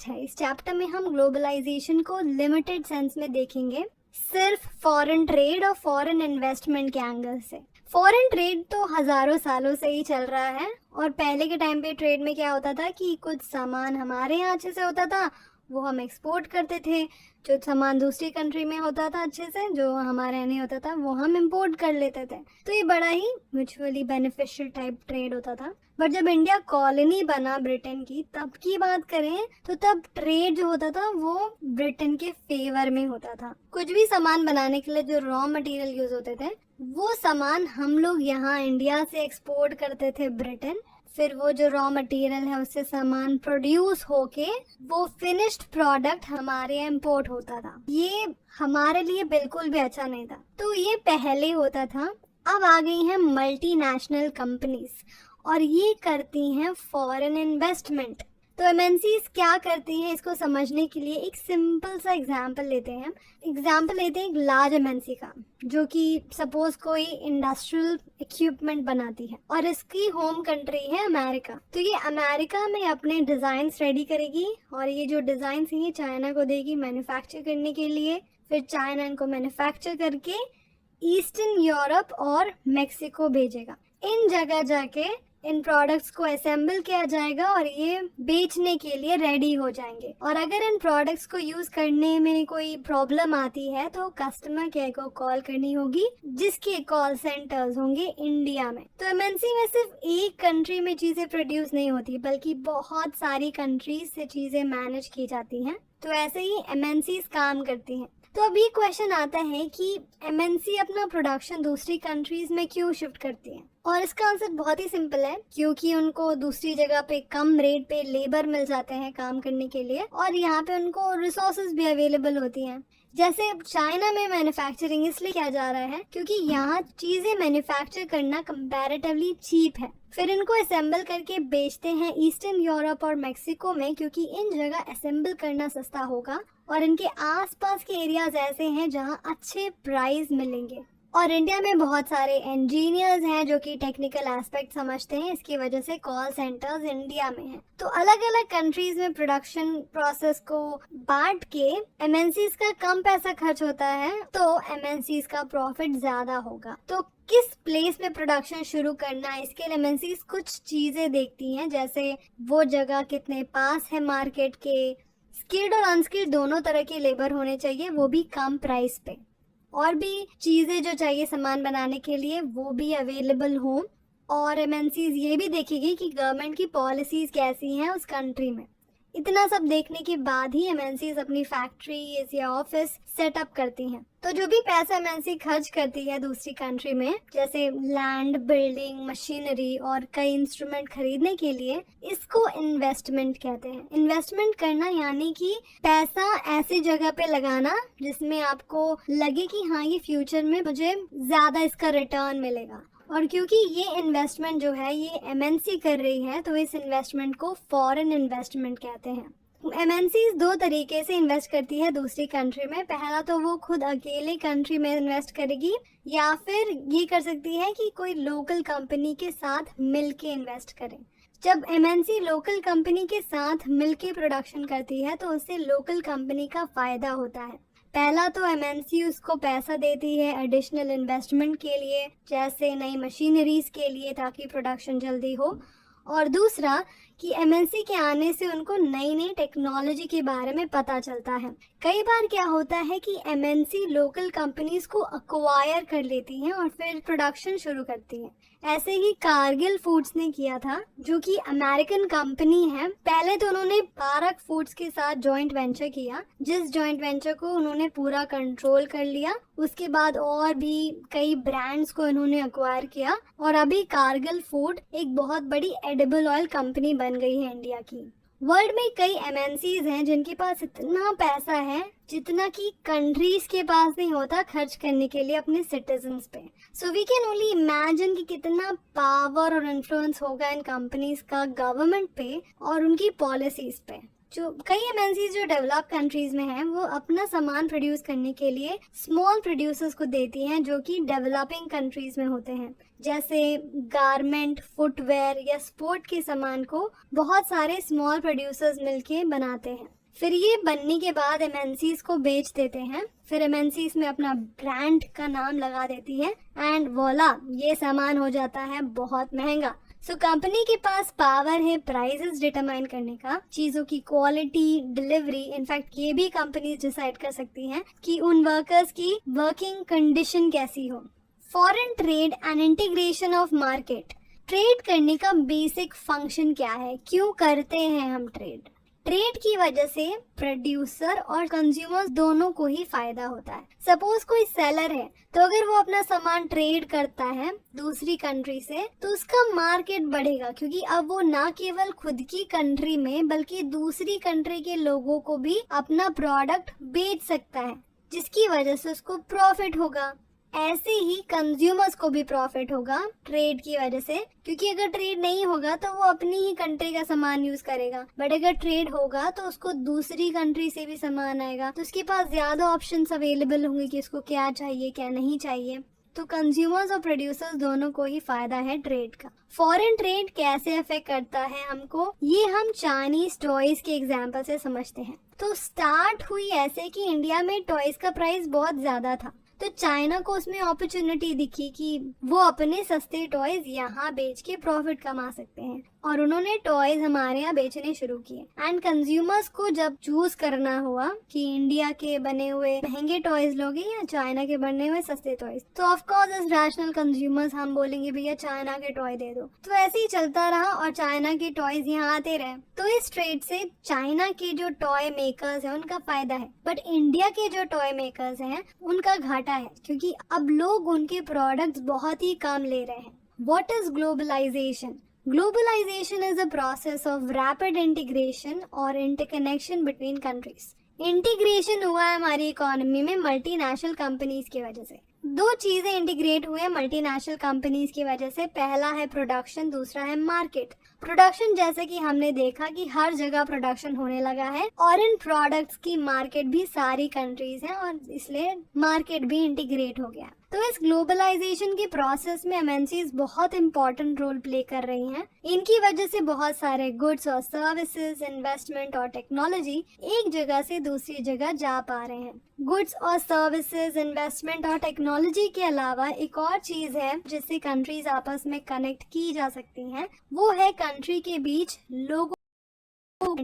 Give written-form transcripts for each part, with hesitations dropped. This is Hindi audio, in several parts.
है। इस चैप्टर में हम ग्लोबलाइजेशन को लिमिटेड सेंस में देखेंगे, सिर्फ फॉरेन ट्रेड और फॉरेन इन्वेस्टमेंट के एंगल से। फॉरेन ट्रेड तो हजारों सालों से ही चल रहा है और पहले के टाइम पे ट्रेड में क्या होता था कि कुछ सामान हमारे यहाँ अच्छे से होता था वो हम एक्सपोर्ट करते थे, जो सामान दूसरी कंट्री में होता था अच्छे से, जो हमारे यहाँ नहीं होता था वो हम इंपोर्ट कर लेते थे। तो ये बड़ा ही म्यूचुअली बेनिफिशियल टाइप ट्रेड होता था। बट जब इंडिया कॉलोनी बना ब्रिटेन की, तब की बात करें तो तब ट्रेड जो होता था वो ब्रिटेन के फेवर में होता था। कुछ भी सामान बनाने के लिए जो रॉ मटेरियल यूज होते थे वो सामान हम लोग यहाँ इंडिया से एक्सपोर्ट करते थे ब्रिटेन। फिर वो जो रॉ मटेरियल है उससे सामान प्रोड्यूस होके वो फिनिश्ड प्रोडक्ट हमारे यहाँ इम्पोर्ट होता था। ये हमारे लिए बिल्कुल भी अच्छा नहीं था। तो ये पहले होता था। अब आ गई हैं मल्टीनेशनल कंपनीज और ये करती हैं फॉरेन इन्वेस्टमेंट। तो एमएनसीज क्या करती हैं इसको समझने के लिए एक सिंपल सा एग्जांपल लेते हैं। एक लार्ज एमएनसी का, जो कि सपोज कोई इंडस्ट्रियल इक्विपमेंट बनाती है और इसकी होम कंट्री है अमेरिका। तो ये अमेरिका में अपने डिजाइन्स रेडी करेगी और ये जो डिजाइन्स हैं ये चाइना को देगी मैन्युफैक्चर करने के लिए। फिर चाइना इनको मैन्युफैक्चर करके ईस्टर्न यूरोप और मेक्सिको भेजेगा। इन जगह जाके इन प्रोडक्ट्स को असेंबल किया जाएगा और ये बेचने के लिए रेडी हो जाएंगे। और अगर इन प्रोडक्ट्स को यूज करने में कोई प्रॉब्लम आती है तो कस्टमर केयर को कॉल करनी होगी, जिसके कॉल सेंटर्स होंगे इंडिया में। तो एमएनसी में सिर्फ एक कंट्री में चीजें प्रोड्यूस नहीं होती बल्कि बहुत सारी कंट्रीज से चीजें मैनेज की जाती हैं। तो ऐसे ही एमएनसीज काम करती हैं। तो अब ये क्वेश्चन आता है कि एमएनसी अपना प्रोडक्शन दूसरी कंट्रीज में क्यों शिफ्ट करती है? और इसका आंसर बहुत ही सिंपल है, क्योंकि उनको दूसरी जगह पे कम रेट पे लेबर मिल जाते हैं काम करने के लिए और यहाँ पे उनको रिसोर्सेज भी अवेलेबल होती हैं। जैसे चाइना में मैन्युफैक्चरिंग इसलिए किया जा रहा है क्योंकि यहाँ चीजें मैन्युफैक्चर करना कंपैरेटिवली चीप है। फिर इनको असेंबल करके बेचते हैं ईस्टर्न यूरोप और मेक्सिको में, क्योंकि इन जगह असेंबल करना सस्ता होगा और इनके आसपास के एरियाज ऐसे हैं जहाँ अच्छे प्राइस मिलेंगे। और इंडिया में बहुत सारे इंजीनियर्स हैं जो कि टेक्निकल एस्पेक्ट समझते हैं, इसकी वजह से कॉल सेंटर्स इंडिया में हैं। तो अलग अलग कंट्रीज में प्रोडक्शन प्रोसेस को बांट के एमएनसीज का कम पैसा खर्च होता है तो एमएनसीज का प्रॉफिट ज्यादा होगा। तो किस प्लेस में प्रोडक्शन शुरू करना है इसके लिए एमएनसीज कुछ चीजें देखती हैं, जैसे वो जगह कितने पास है मार्केट के, स्किल्ड और अनस्किल्ड दोनों तरह के लेबर होने चाहिए, वो भी कम प्राइस पे, और भी चीजें जो चाहिए सामान बनाने के लिए वो भी अवेलेबल हो। और एमएनसीज ये भी देखेगी कि गवर्नमेंट की पॉलिसीज कैसी हैं उस कंट्री में। इतना सब देखने के बाद ही एमएनसीज अपनी फैक्ट्रीज या ऑफिस सेटअप करती हैं। तो जो भी पैसा एमएनसी खर्च करती है दूसरी कंट्री में, जैसे लैंड, बिल्डिंग, मशीनरी और कई इंस्ट्रूमेंट खरीदने के लिए, इसको इन्वेस्टमेंट कहते हैं। इन्वेस्टमेंट करना यानी कि पैसा ऐसी जगह पे लगाना जिसमें आपको लगे कि हाँ ये फ्यूचर में मुझे ज्यादा इसका रिटर्न मिलेगा। और क्योंकि ये इन्वेस्टमेंट जो है ये एमएनसी कर रही है तो इस इन्वेस्टमेंट को फॉरेन इन्वेस्टमेंट कहते हैं। एमएनसी दो तरीके से इन्वेस्ट करती है दूसरी कंट्री में। पहला तो वो खुद अकेले कंट्री में इन्वेस्ट करेगी, या फिर ये कर सकती है कि कोई लोकल कंपनी के साथ मिलके इन्वेस्ट करे। जब एमएनसी लोकल कंपनी के साथ मिलके प्रोडक्शन करती है तो उससे लोकल कंपनी का फायदा होता है। पहला तो एमएनसी उसको पैसा देती है एडिशनल इन्वेस्टमेंट के लिए, जैसे नई मशीनरीज के लिए ताकि प्रोडक्शन जल्दी हो। और दूसरा कि एमएनसी के आने से उनको नई नई टेक्नोलॉजी के बारे में पता चलता है। कई बार क्या होता है कि एमएनसी लोकल कंपनीज को अक्वायर कर लेती हैं और फिर प्रोडक्शन शुरू करती हैं। ऐसे ही कारगिल फूड्स ने किया था, जो कि अमेरिकन कंपनी है। पहले तो उन्होंने पारक फूड्स के साथ जॉइंट वेंचर किया, जिस जॉइंट वेंचर को उन्होंने पूरा कंट्रोल कर लिया। उसके बाद और भी कई ब्रांड्स को इन्होंने अक्वायर किया और अभी कारगिल फूड एक बहुत बड़ी एडिबल ऑयल कंपनी बन गई है इंडिया की। वर्ल्ड में कई एमएनसीज हैं जिनके पास इतना पैसा है जितना कि कंट्रीज के पास नहीं होता खर्च करने के लिए अपने सिटीजन्स पे। So we can only imagine कि कितना पावर और इन्फ्लुएंस होगा इन कंपनीज का गवर्नमेंट पे और उनकी पॉलिसीज पे। जो कई एमएनसीज जो डेवलप कंट्रीज में हैं वो अपना सामान प्रोड्यूस करने के लिए स्मॉल प्रोड्यूसर्स को देती हैं जो कि डेवलपिंग कंट्रीज में होते हैं। जैसे गारमेंट, फुटवेयर या स्पोर्ट के सामान को बहुत सारे स्मॉल प्रोड्यूसर्स मिलके बनाते हैं। फिर ये बनने के बाद एमएनसीज को बेच देते हैं। फिर एमएनसीज में अपना ब्रांड का नाम लगा देती है एंड वोला, ये सामान हो जाता है बहुत महंगा। सो कंपनी के पास पावर है प्राइसेस डिटरमाइन करने का, चीजों की क्वालिटी, डिलीवरी, इनफैक्ट ये भी कंपनी डिसाइड कर सकती हैं कि उन वर्कर्स की वर्किंग कंडीशन कैसी हो। Foreign trade and integration of market. Trade करने का बेसिक फंक्शन क्या है, क्यों करते हैं हम ट्रेड? ट्रेड की वजह से प्रोड्यूसर और कंज्यूमर्स दोनों को ही फायदा होता है। सपोज कोई सेलर है तो अगर वो अपना सामान ट्रेड करता है दूसरी कंट्री से तो उसका मार्केट बढ़ेगा, क्योंकि अब वो ना केवल खुद की कंट्री में बल्कि दूसरी कंट्री के लोगों को भी अपना प्रोडक्ट बेच सकता है, जिसकी वजह से उसको प्रॉफिट होगा। ऐसे ही कंज्यूमर्स को भी प्रॉफिट होगा ट्रेड की वजह से, क्योंकि अगर ट्रेड नहीं होगा तो वो अपनी ही कंट्री का सामान यूज करेगा, बट अगर ट्रेड होगा तो उसको दूसरी कंट्री से भी सामान आएगा, तो उसके पास ज्यादा ऑप्शंस अवेलेबल होंगे कि उसको क्या चाहिए क्या नहीं चाहिए। तो कंज्यूमर्स और प्रोड्यूसर्स दोनों को ही फायदा है ट्रेड का। फॉरेन ट्रेड कैसे अफेक्ट करता है हमको, ये हम चाइनीज टॉयज के एग्जाम्पल से समझते हैं। तो स्टार्ट हुई ऐसे कि इंडिया में टॉयज का प्राइस बहुत ज्यादा था, तो चाइना को उसमें अपॉर्चुनिटी दिखी कि वो अपने सस्ते टॉयज यहाँ बेच के प्रॉफिट कमा सकते हैं, और उन्होंने टॉयज हमारे यहाँ बेचने शुरू किए। एंड कंज्यूमर्स को जब चूज करना हुआ कि इंडिया के बने हुए महंगे टॉयज लोगे या चाइना के बने हुए सस्ते टॉयज, तो of course as rational consumers हम बोलेंगे भैया चाइना के टॉय दे दो। तो ऐसे ही चलता रहा और चाइना के टॉयज यहाँ आते रहे। तो इस ट्रेड से चाइना के जो टॉय मेकर्स है उनका फायदा है, बट इंडिया के जो टॉय मेकर्स हैं उनका घाटा है, क्योंकि अब लोग उनके प्रोडक्ट्स बहुत ही कम ले रहे हैं। What is globalization? Globalization is a process of rapid integration or interconnection between countries. Integration हुआ है हमारी इकोनॉमी में मल्टीनेशनल कंपनीज की वजह से। दो चीजें इंटीग्रेट हुए हैं मल्टीनेशनल कंपनीज की वजह से, पहला है प्रोडक्शन, दूसरा है मार्केट। प्रोडक्शन जैसे कि हमने देखा कि हर जगह प्रोडक्शन होने लगा है और इन प्रोडक्ट्स की मार्केट भी सारी कंट्रीज हैं और इसलिए मार्केट भी इंटीग्रेट हो गया। तो इस ग्लोबलाइजेशन के प्रोसेस में एमएनसीज बहुत इंपॉर्टेंट रोल प्ले कर रही हैं। इनकी वजह से बहुत सारे गुड्स और सर्विसेज, इन्वेस्टमेंट और टेक्नोलॉजी एक जगह से दूसरी जगह जा पा रहे हैं। गुड्स और सर्विसेज, इन्वेस्टमेंट और टेक्नोलॉजी के अलावा एक और चीज है जिससे कंट्रीज आपस में कनेक्ट की जा सकती हैं, वो है कंट्री के बीच लोगों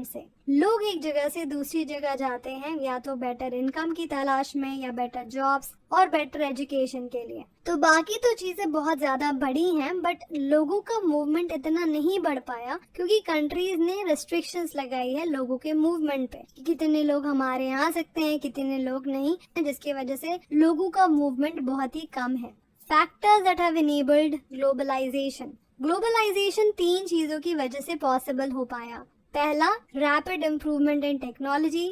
से। लोग एक जगह से दूसरी जगह जाते हैं या तो बेटर इनकम की तलाश में या बेटर जॉब्स और बेटर एजुकेशन के लिए। तो बाकी तो चीजें बहुत ज्यादा बढ़ी हैं, बट लोगों का मूवमेंट इतना नहीं बढ़ पाया क्योंकि कंट्रीज ने रेस्ट्रिक्शंस लगाई है लोगों के मूवमेंट पे कि कितने लोग हमारे यहाँ आ सकते हैं, कितने लोग नहीं, जिसकी वजह से लोगों का मूवमेंट बहुत ही कम है। Factors that have enabled globalisation. Globalisation 3 चीजों की वजह से पॉसिबल हो पाया। पहला, रैपिड इम्प्रूवमेंट इन टेक्नोलॉजी।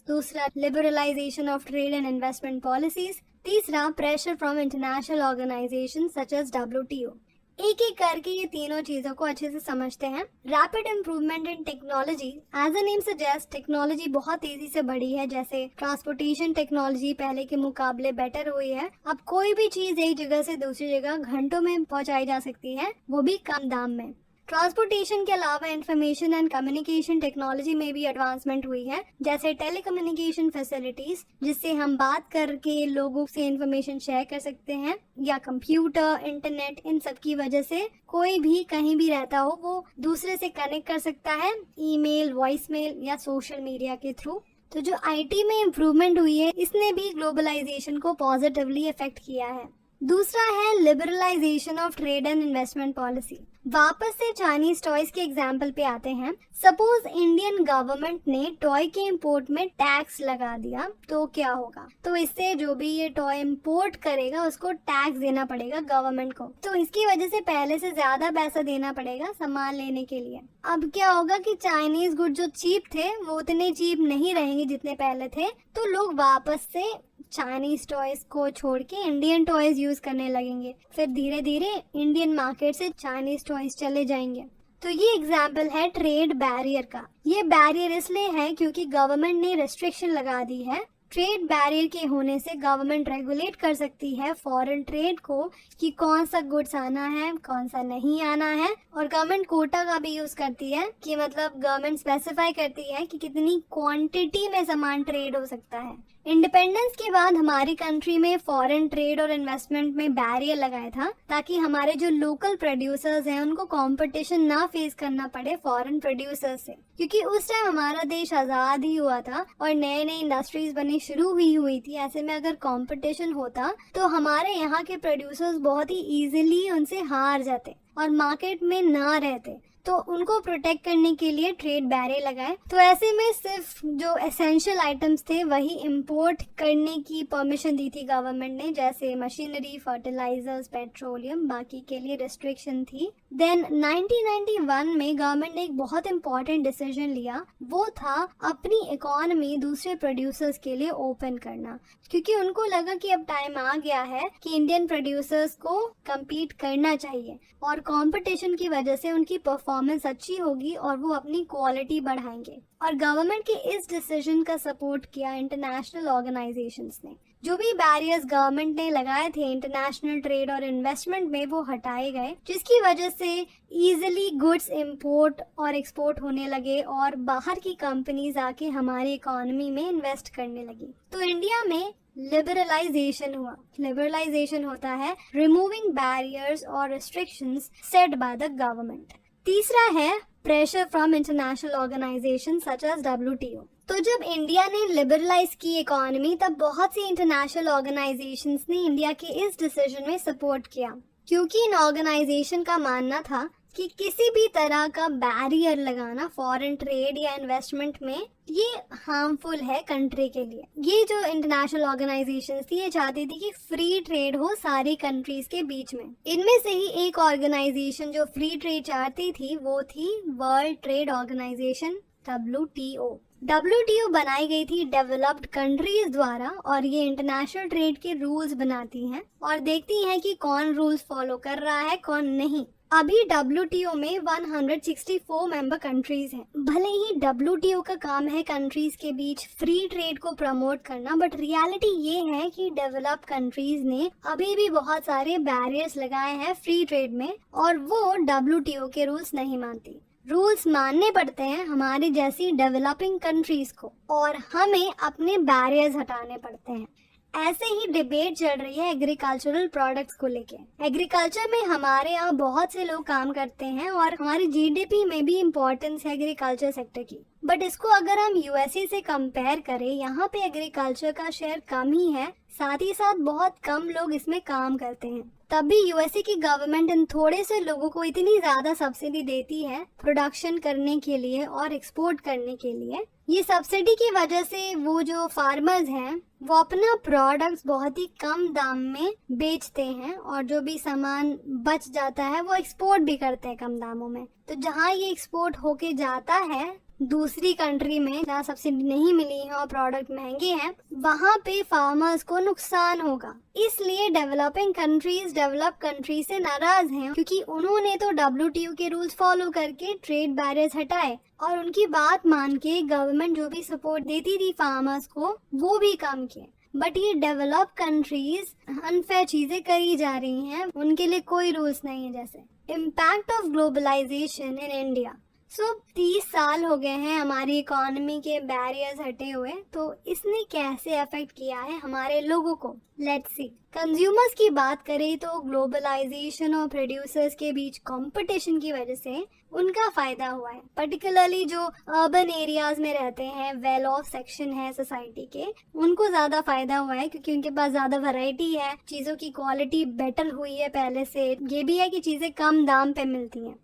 दूसरा, liberalisation of trade and investment policies. तीसरा, pressure from international organisation such as WTO। एक एक करके ये तीनों चीजों को अच्छे से समझते हैं। Rapid improvement in technology, as a name suggest, technology बहुत तेजी से बढ़ी है। जैसे ट्रांसपोर्टेशन टेक्नोलॉजी पहले के मुकाबले बेटर हुई है। अब कोई भी चीज एक जगह से दूसरी जगह घंटों में पहुंचाई जा सकती है, वो भी कम दाम में। ट्रांसपोर्टेशन के अलावा इंफॉर्मेशन एंड कम्युनिकेशन टेक्नोलॉजी में भी एडवांसमेंट हुई है, जैसे टेलीकम्युनिकेशन फैसिलिटीज जिससे हम बात करके लोगों से इंफॉर्मेशन शेयर कर सकते हैं, या कंप्यूटर, इंटरनेट, इन सब की वजह से कोई भी कहीं भी रहता हो वो दूसरे से कनेक्ट कर सकता है, ईमेल, वॉइसमेल या सोशल मीडिया के थ्रू। तो जो IT में इम्प्रूवमेंट हुई है इसने भी ग्लोबलाइजेशन को पॉजिटिवली इफेक्ट किया है। दूसरा है liberalisation of trade and investment policy. वापस से चाइनीज टॉयज के एग्जाम्पल पे आते हैं। सपोज इंडियन गवर्नमेंट ने टॉय के इंपोर्ट में टैक्स लगा दिया, तो क्या होगा? तो इससे जो भी ये टॉय इंपोर्ट करेगा उसको टैक्स देना पड़ेगा गवर्नमेंट को, तो इसकी वजह से पहले से ज्यादा पैसा देना पड़ेगा सामान लेने के लिए। अब क्या होगा कि चाइनीज गुड जो चीप थे वो उतने चीप नहीं रहेंगे जितने पहले थे, तो लोग वापस से चाइनीज टॉयज को छोड़ के इंडियन टॉयज यूज करने लगेंगे। फिर धीरे धीरे इंडियन मार्केट से चाइनीज टॉयज चले जाएंगे। तो ये एग्जाम्पल है ट्रेड बैरियर का। ये बैरियर इसलिए है क्योंकि गवर्नमेंट ने रेस्ट्रिक्शन लगा दी है। ट्रेड बैरियर के होने से गवर्नमेंट रेगुलेट कर सकती है फॉरेन ट्रेड को कि कौन सा गुड्स आना है, कौन सा नहीं आना है। और गवर्नमेंट कोटा का भी यूज करती है कि मतलब गवर्नमेंट स्पेसिफाई करती है कि कितनी क्वांटिटी में सामान ट्रेड हो सकता है। इंडिपेंडेंस के बाद हमारी कंट्री में फॉरेन ट्रेड और इन्वेस्टमेंट में बैरियर लगाया था ताकि हमारे जो लोकल प्रोड्यूसर्स हैं उनको कंपटीशन ना फेस करना पड़े फॉरेन प्रोड्यूसर्स से, क्योंकि उस टाइम हमारा देश आजाद ही हुआ था और नए नए इंडस्ट्रीज बनी शुरू हुई थी। ऐसे में अगर कंपटीशन होता तो हमारे यहाँ के प्रोड्यूसर्स बहुत ही इजीली उनसे हार जाते और मार्केट में ना रहते। तो उनको प्रोटेक्ट करने के लिए ट्रेड बैरियर लगाए। तो ऐसे में सिर्फ जो एसेंशियल आइटम्स थे वही इंपोर्ट करने की परमिशन दी थी गवर्नमेंट ने, जैसे मशीनरी, फर्टिलाइजर्स, पेट्रोलियम। बाकी के लिए रिस्ट्रिक्शन थी। देन 1991 में गवर्नमेंट ने एक बहुत इंपॉर्टेंट डिसीजन लिया, वो था अपनी इकोनॉमी दूसरे प्रोड्यूसर्स के लिए ओपन करना, क्योंकि उनको लगा कि अब टाइम आ गया है कि इंडियन प्रोड्यूसर्स को कम्पीट करना चाहिए और कंपटीशन की वजह से उनकी परफॉर्मेंस अच्छी होगी और वो अपनी क्वालिटी बढ़ाएंगे। और गवर्नमेंट के इस डिसीजन का सपोर्ट किया इंटरनेशनल ऑर्गेनाइजेशंस ने। जो भी बैरियर्स गवर्नमेंट ने लगाए थे इंटरनेशनल ट्रेड और इन्वेस्टमेंट में, वो हटाए गए, जिसकी वजह से इजीली गुड्स इंपोर्ट और एक्सपोर्ट होने लगे और बाहर की कंपनीज आके हमारी इकोनॉमी में इन्वेस्ट करने लगी। तो इंडिया में लिबरलाइजेशन हुआ। लिबरलाइजेशन होता है रिमूविंग बैरियर्स और restrictions set by the government. तीसरा है pressure from international organisation such as WTO। तो जब इंडिया ने लिबरलाइज की इकोनॉमी, तब बहुत सी इंटरनेशनल ऑर्गेनाइजेशंस ने इंडिया के इस डिसीजन में सपोर्ट किया, क्योंकि इन ऑर्गेनाइजेशन का मानना था कि किसी भी तरह का बैरियर लगाना फॉरेन ट्रेड या इन्वेस्टमेंट में ये हार्मफुल है कंट्री के लिए। ये जो इंटरनेशनल ऑर्गेनाइजेशंस थी ये चाहती थी कि फ्री ट्रेड हो सारी कंट्रीज के बीच में। इनमें से ही एक ऑर्गेनाइजेशन जो फ्री ट्रेड चाहती थी वो थी world trade organisation, WTO। WTO बनाई गई थी डेवलप्ड कंट्रीज द्वारा और ये इंटरनेशनल ट्रेड के रूल्स बनाती हैं और देखती हैं कि कौन रूल्स फॉलो कर रहा है कौन नहीं। अभी WTO में 164 मेंबर कंट्रीज हैं। भले ही WTO का काम है कंट्रीज के बीच फ्री ट्रेड को प्रमोट करना, बट रियलिटी ये है कि डेवलप्ड कंट्रीज ने अभी भी बहुत सारे बैरियर्स लगाए हैं फ्री ट्रेड में और वो WTO के रूल्स नहीं मानती। रूल्स मानने पड़ते हैं हमारी जैसी डेवलपिंग कंट्रीज को और हमें अपने बैरियर्स हटाने पड़ते हैं। ऐसे ही डिबेट चल रही है एग्रीकल्चरल प्रोडक्ट्स को लेके। एग्रीकल्चर में हमारे यहाँ बहुत से लोग काम करते हैं और हमारी GDP में भी इम्पोर्टेंस है एग्रीकल्चर सेक्टर की। बट इसको अगर हम USA से कंपेयर करें, यहाँ पे एग्रीकल्चर का शेयर कम ही है, साथ ही साथ बहुत कम लोग इसमें काम करते हैं। तब भी USA की गवर्नमेंट इन थोड़े से लोगों को इतनी ज्यादा सब्सिडी देती है प्रोडक्शन करने के लिए और एक्सपोर्ट करने के लिए। ये सब्सिडी की वजह से वो जो फार्मर्स हैं वो अपना प्रोडक्ट्स बहुत ही कम दाम में बेचते हैं और जो भी सामान बच जाता है वो एक्सपोर्ट भी करते हैं कम दामों में। तो जहाँ ये एक्सपोर्ट होके जाता है दूसरी कंट्री में जहाँ सब्सिडी नहीं मिली है और प्रोडक्ट महंगे हैं, वहाँ पे फार्मर्स को नुकसान होगा। इसलिए डेवलपिंग कंट्रीज डेवलप कंट्री से नाराज हैं, क्योंकि उन्होंने तो WTO के रूल्स फॉलो करके ट्रेड बैरियर्स हटाए और उनकी बात मान के गवर्नमेंट जो भी सपोर्ट देती थी फार्मर्स को वो भी कम किए। बट ये डेवलप कंट्रीज अनफेयर चीजें करी जा रही हैं, उनके लिए कोई रूल्स नहीं है। जैसे impact of globalisation in India. 30 साल हो गए हैं हमारी इकोनॉमी के बैरियर्स हटे हुए, तो इसने कैसे अफेक्ट किया है हमारे लोगों को। Let's see. कंज्यूमर्स की बात करें तो ग्लोबलाइजेशन और प्रोड्यूसर्स के बीच कंपटीशन की वजह से उनका फायदा हुआ है। पर्टिकुलरली जो अर्बन एरियाज में रहते हैं, वेल ऑफ सेक्शन है सोसाइटी के, उनको ज्यादा फायदा हुआ है क्योंकि उनके पास ज्यादा वैरायटी है, चीजों की क्वालिटी बेटर हुई है पहले से। ये भी है कि चीजें कम दाम पे मिलती हैं।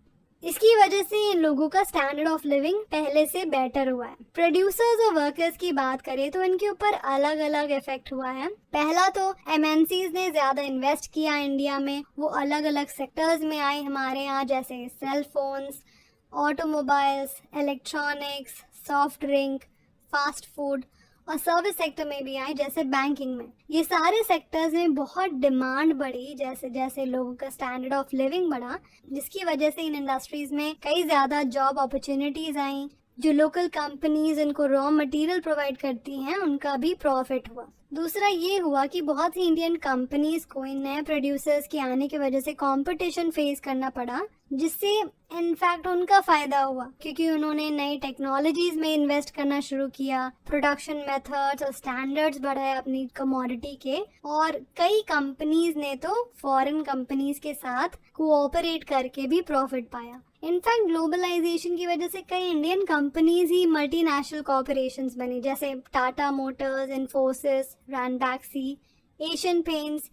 इसकी वजह से इन लोगों का स्टैंडर्ड ऑफ लिविंग पहले से बेटर हुआ है। प्रोड्यूसर्स और वर्कर्स की बात करें तो इनके ऊपर अलग अलग इफेक्ट हुआ है। पहला तो MNCs ने ज्यादा इन्वेस्ट किया इंडिया में, वो अलग अलग सेक्टर्स में आए हमारे यहाँ, जैसे cell phones, automobiles, electronics, soft drink, fast food और सर्विस सेक्टर में भी आए, जैसे बैंकिंग में। ये सारे सेक्टर्स में बहुत डिमांड बढ़ी जैसे जैसे लोगों का स्टैंडर्ड ऑफ लिविंग बढ़ा, जिसकी वजह से इन इंडस्ट्रीज में कई ज़्यादा जॉब अपॉर्चुनिटीज आई। जो लोकल कंपनीज इनको रॉ मटेरियल प्रोवाइड करती हैं उनका भी प्रॉफिट हुआ। दूसरा ये हुआ कि बहुत सी इंडियन कंपनीज को इन नए प्रोड्यूसर्स के आने की वजह से कंपटीशन फेस करना पड़ा, जिससे इनफैक्ट उनका फायदा हुआ, क्योंकि उन्होंने नई टेक्नोलॉजीज में इन्वेस्ट करना शुरू किया, प्रोडक्शन मेथड्स और स्टैंडर्ड्स बढ़ाए अपनी कमोडिटी के। और कई कंपनीज ने तो फॉरेन कंपनीज के साथ कोऑपरेट करके भी प्रॉफिट पाया। इनफैक्ट ग्लोबलाइजेशन की वजह से कई इंडियन कंपनीज ही मल्टीनेशनल कॉर्पोरेशंस बनी, जैसे Tata Motors, Infosys, Ranbaxy, Asian paints,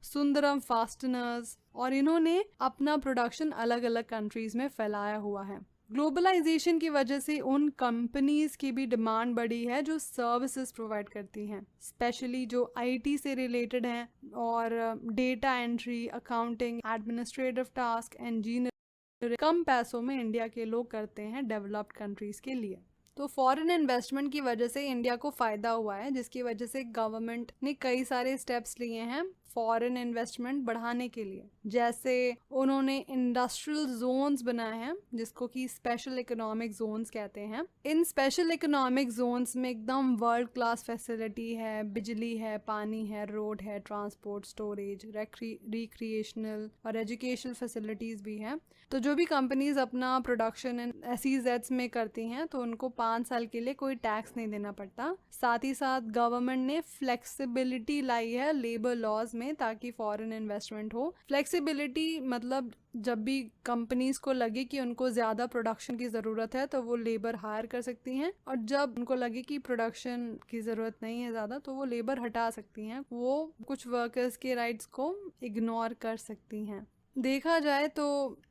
Sundaram fasteners, और इन्होंने अपना प्रोडक्शन अलग अलग कंट्रीज में फैलाया हुआ है। ग्लोबलाइजेशन की वजह से उन कंपनीज की भी डिमांड बढ़ी है जो सर्विसेज प्रोवाइड करती हैं, स्पेशली जो आईटी से रिलेटेड हैं और data entry, accounting, administrative task, engineering कम पैसों में इंडिया के लोग करते हैं डेवलप्ड कंट्रीज के लिए। तो फॉरेन इन्वेस्टमेंट की वजह से इंडिया को फ़ायदा हुआ है, जिसकी वजह से गवर्नमेंट ने कई सारे स्टेप्स लिए हैं फॉरेन इन्वेस्टमेंट बढ़ाने के लिए। जैसे उन्होंने इंडस्ट्रियल जोन्स बनाए हैं, जिसको कि स्पेशल इकोनॉमिक जोन्स कहते हैं। इन स्पेशल इकोनॉमिक जोन्स में एकदम वर्ल्ड क्लास फैसिलिटी है, बिजली है, पानी है, रोड है, ट्रांसपोर्ट, स्टोरेज, रिक्रिएशनल और एजुकेशनल फैसिलिटीज़ भी हैं। तो जो भी कंपनीज अपना प्रोडक्शन इन SEZs में करती हैं तो उनको 5 साल के लिए कोई टैक्स नहीं देना पड़ता। साथ ही साथ गवर्नमेंट ने फ्लेक्सिबिलिटी लाई है लेबर लॉज में, ताकि फॉरेन इन्वेस्टमेंट हो। फ्लेक्सिबिलिटी मतलब जब भी कंपनीज को लगे कि उनको ज़्यादा प्रोडक्शन की ज़रूरत है तो वो लेबर हायर कर सकती हैं, और जब उनको लगे कि प्रोडक्शन की ज़रूरत नहीं है ज़्यादा तो वो लेबर हटा सकती हैं। वो कुछ वर्कर्स के राइट्स को इग्नोर कर सकती हैं। देखा जाए तो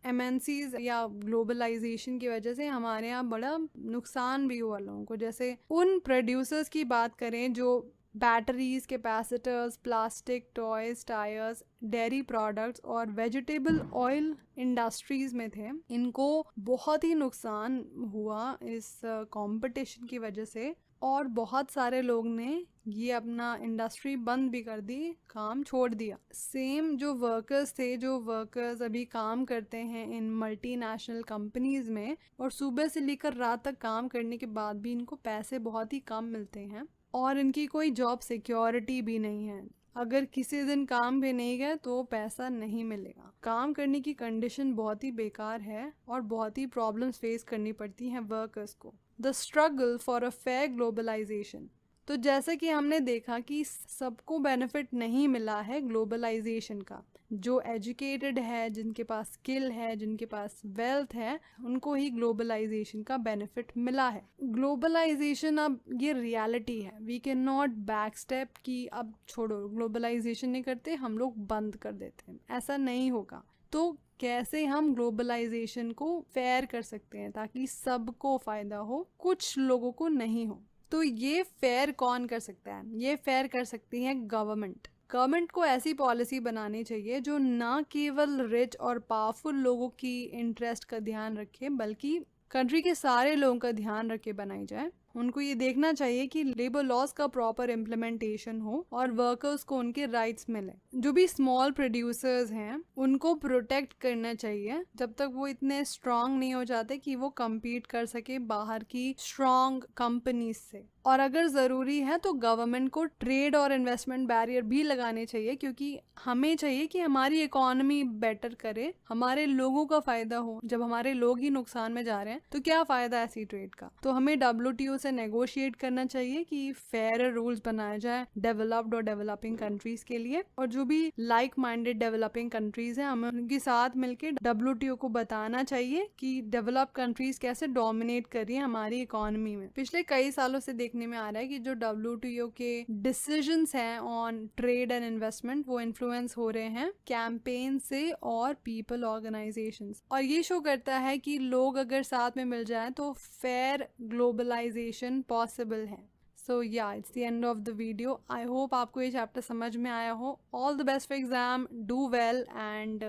MNCs या ग्लोबलाइजेशन की वजह से हमारे यहाँ बड़ा नुकसान भी हुआ लोगों को। जैसे उन प्रोड्यूसर्स की बात करें जो batteries, capacitors, plastic, toys, tyres, dairy products और वेजिटेबल ऑयल इंडस्ट्रीज में थे, इनको बहुत ही नुकसान हुआ इस कंपटीशन की वजह से। और बहुत सारे लोग ने ये अपना इंडस्ट्री बंद भी कर दी, काम छोड़ दिया। सेम जो वर्कर्स अभी काम करते हैं इन मल्टीनेशनल कंपनीज में, और सुबह से लेकर रात तक काम करने के बाद भी इनको पैसे बहुत ही कम मिलते हैं, और इनकी कोई जॉब सिक्योरिटी भी नहीं है। अगर किसी दिन काम पे नहीं गए तो पैसा नहीं मिलेगा। काम करने की कंडीशन बहुत ही बेकार है और बहुत ही प्रॉब्लम्स फेस करनी पड़ती हैं वर्कर्स को। The struggle for a fair globalisation. तो जैसा कि हमने देखा कि सबको बेनिफिट नहीं मिला है ग्लोबलाइजेशन का। जो एजुकेटेड है, जिनके पास स्किल है, जिनके पास वेल्थ है, उनको ही ग्लोबलाइजेशन का बेनिफिट मिला है। ग्लोबलाइजेशन अब ये रियलिटी है, we can not back step कि अब छोड़ो ग्लोबलाइजेशन नहीं करते, हम लोग बंद कर देते हैं, ऐसा नहीं होगा। तो कैसे हम ग्लोबलाइजेशन को फेयर कर सकते हैं ताकि सबको फ़ायदा हो, कुछ लोगों को नहीं हो। तो ये फेयर कौन कर सकता है? ये फेयर कर सकती है गवर्नमेंट। गवर्नमेंट को ऐसी पॉलिसी बनानी चाहिए जो ना केवल रिच और पावरफुल लोगों की इंटरेस्ट का ध्यान रखे, बल्कि कंट्री के सारे लोगों का ध्यान रख के बनाई जाए। उनको ये देखना चाहिए कि लेबर लॉज का प्रॉपर इम्प्लीमेंटेशन हो और वर्कर्स को उनके राइट्स मिले। जो भी स्मॉल प्रोड्यूसर्स हैं उनको प्रोटेक्ट करना चाहिए जब तक वो इतने स्ट्रांग नहीं हो जाते कि वो compete कर सके बाहर की स्ट्रांग कंपनीज से। और अगर ज़रूरी है तो गवर्नमेंट को ट्रेड और इन्वेस्टमेंट बैरियर भी लगाने चाहिए, क्योंकि हमें चाहिए कि हमारी इकोनॉमी बेटर करे, हमारे लोगों का फ़ायदा हो। जब हमारे लोग ही नुकसान में जा रहे हैं तो क्या फ़ायदा ऐसी ट्रेड का? तो हमें WTO से नेगोशिएट करना चाहिए कि फेयर रूल्स बनाए जाए डेवलप्ड और डेवलपिंग कंट्रीज़ के लिए। और जो भी लाइक माइंडेड डेवलपिंग कंट्रीज़ हैं, हमें उनके साथ मिलकर WTO को बताना चाहिए कि डेवलप कंट्रीज़ कैसे डोमिनेट कर रही है हमारी इकोनॉमी में। पिछले कई सालों से देखने में आ रहा है कि जो WTO के डिसीजंस हैं ऑन ट्रेड एंड इन्वेस्टमेंट वो इन्फ्लुएंस हो रहे हैं कैंपेन से और पीपल ऑर्गेनाइजेशंस। और ये शो करता है कि लोग अगर साथ में मिल जाएं तो फेयर ग्लोबलाइजेशन पॉसिबल है। So yeah, it's the end of the video. I hope आपको ये चैप्टर समझ में आया हो। All the best for exam. Do well and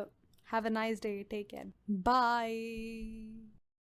have a nice day. Take care. Bye.